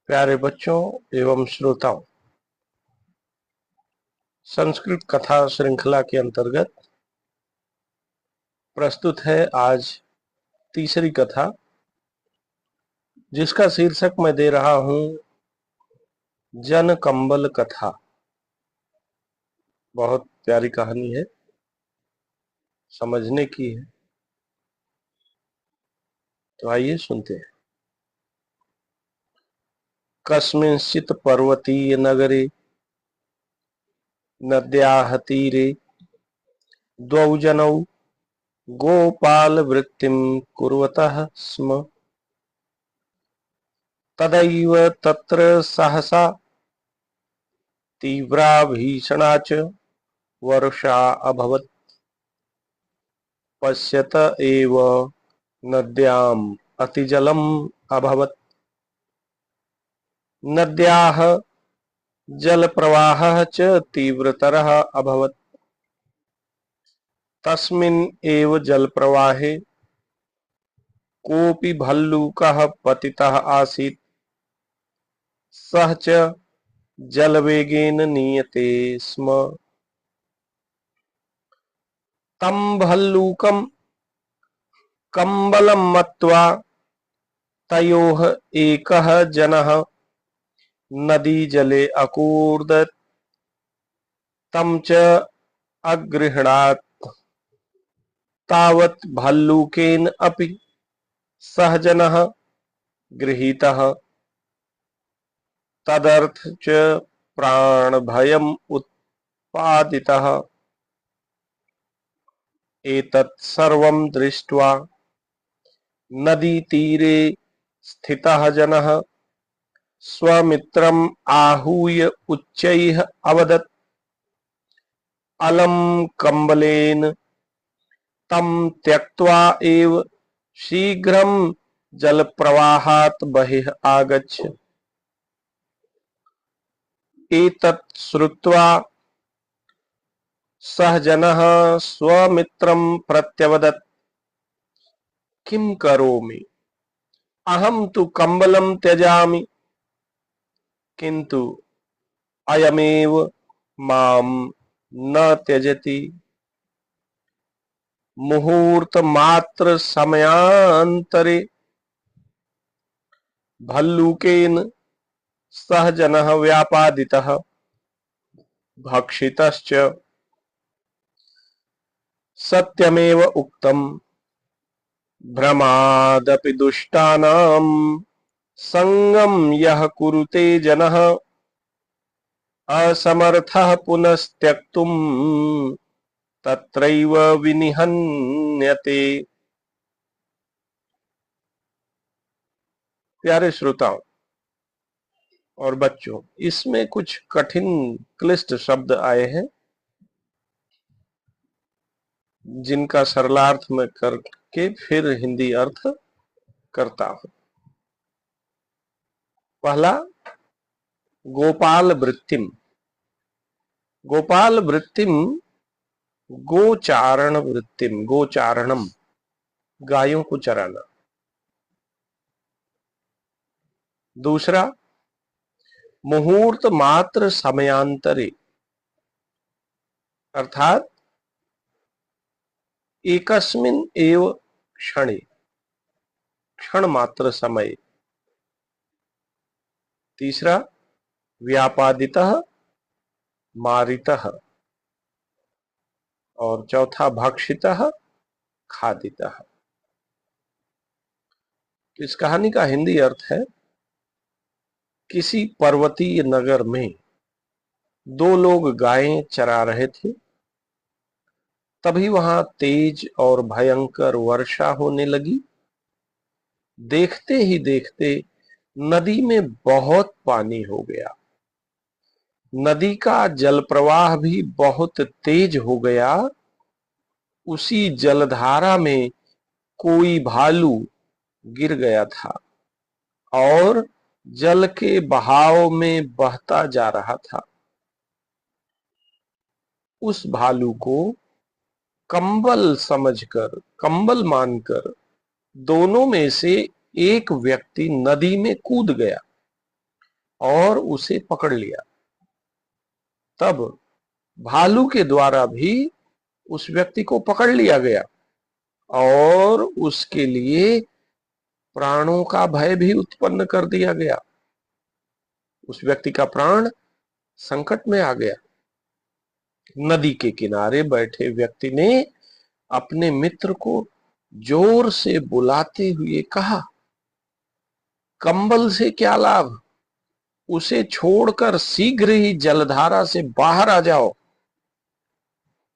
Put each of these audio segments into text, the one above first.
प्यारे बच्चों एवं श्रोताओं, संस्कृत कथा श्रृंखला के अंतर्गत प्रस्तुत है आज तीसरी कथा, जिसका शीर्षक मैं दे रहा हूं जन कंबल कथा। बहुत प्यारी कहानी है, समझने की है, तो आइए सुनते हैं। कस्मिंश्चित् पर्वतीय नगरे नद्याः तीरे द्वौ जनौ गोपालवृत्तिं कुर्वतः स्म। तदैव तत्र सहसा तीव्रा भीषणा च वर्षा अभवत्। पश्यत एव नद्याम् अतिजलम् अभवत्। नद्याः जलप्रवाहः च तीव्रतरः अभवत्। तस्मिन् एव जलप्रवाहे कोऽपि भल्लूकः पतितः आसीत्। सः च जलवेगेन नीयते स्म। तं भल्लूकं कम्बलं मत्वा तयोः एकः जनः नदीजले अकूर्दत्। तं च अगृह्णात्। तावत् भल्लूकेन अपि सः जनः गृहीतः। तदर्थ च प्राणभयम् उत्पादितः। एतत् सर्वं दृष्ट्वा नदीतीरे स्थितः जनः स्वमित्रम् आहूय उच्चैः अवदत्। अलं कम्बलेन तं त्यक्त्वा एव शीघ्रं जलप्रवाहात् बहिः आगच्छ। एतत् श्रुत्वा सः जनः स्वमित्रं प्रत्यवदत्, किं करोमि? अहं तु कम्बलं त्यजामि, किन्तु अयमेव मां न त्यजति। मुहूर्तमात्र समयान्तरे भल्लूकेन सः जनः व्यापादितः, भक्षितश्च। सत्यमेव उक्तम्, भ्रमादपि दुष्टानां संगं यः कुरुते जनः असमर्थः पुनस्त्यक्तुं तत्रैव विनिहन्यते। प्यारे श्रोताओं और बच्चों, इसमें कुछ कठिन क्लिष्ट शब्द आए हैं, जिनका सरलार्थ में करके फिर हिंदी अर्थ करता हूं। पहला, गोपाल वृत्तिम। गोपाल वृत्तिम गोचारण वृत्तिम, गोचारणम, गायों को चराना। दूसरा, मुहूर्त मात्र समयांतरे, अर्थात एकस्मिन एव क्षणे, क्षण मात्र समय। तीसरा, व्यापादितः, मारितः। और चौथा, भक्षितः, खादितः। इस कहानी का हिंदी अर्थ है, किसी पर्वतीय नगर में दो लोग गायें चरा रहे थे। तभी वहां तेज और भयंकर वर्षा होने लगी। देखते ही देखते नदी में बहुत पानी हो गया। नदी का जल प्रवाह भी बहुत तेज हो गया। उसी जलधारा में कोई भालू गिर गया था और जल के बहाव में बहता जा रहा था। उस भालू को कंबल समझकर, कंबल मानकर दोनों में से एक व्यक्ति नदी में कूद गया और उसे पकड़ लिया। तब भालू के द्वारा भी उस व्यक्ति को पकड़ लिया गया और उसके लिए प्राणों का भय भी उत्पन्न कर दिया गया। उस व्यक्ति का प्राण संकट में आ गया। नदी के किनारे बैठे व्यक्ति ने अपने मित्र को जोर से बुलाते हुए कहा, कंबल से क्या लाभ, उसे छोड़कर शीघ्र ही जलधारा से बाहर आ जाओ।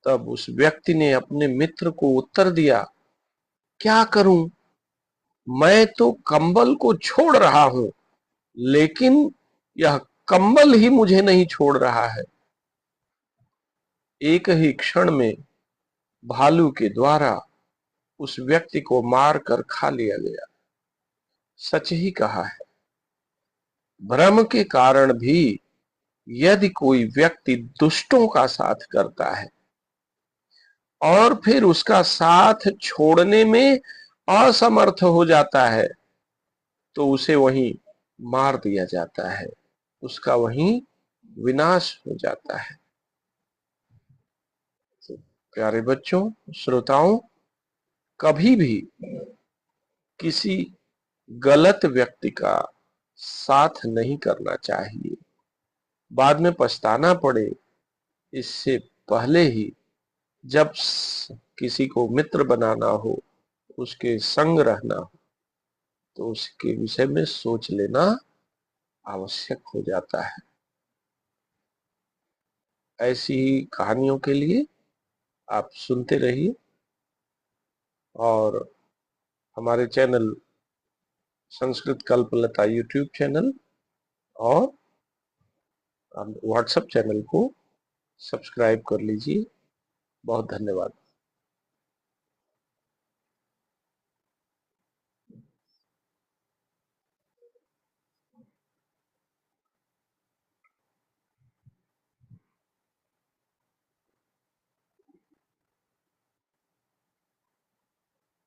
तब उस व्यक्ति ने अपने मित्र को उत्तर दिया, क्या करूं, मैं तो कंबल को छोड़ रहा हूं, लेकिन यह कंबल ही मुझे नहीं छोड़ रहा है। एक ही क्षण में भालू के द्वारा उस व्यक्ति को मारकर खा लिया गया। सच ही कहा है, भ्रम के कारण भी यदि कोई व्यक्ति दुष्टों का साथ करता है और फिर उसका साथ छोड़ने में असमर्थ हो जाता है, तो उसे वहीं मार दिया जाता है, उसका वहीं विनाश हो जाता है। तो प्यारे बच्चों, श्रोताओं, कभी भी किसी गलत व्यक्ति का साथ नहीं करना चाहिए। बाद में पछताना पड़े, इससे पहले ही जब किसी को मित्र बनाना हो, उसके संग रहना हो, तो उसके विषय में सोच लेना आवश्यक हो जाता है। ऐसी कहानियों के लिए आप सुनते रहिए और हमारे channel Sanskrit Kalpalata YouTube channel और व्हाट्सएप चैनल को सब्सक्राइब कर लीजिए। बहुत धन्यवाद।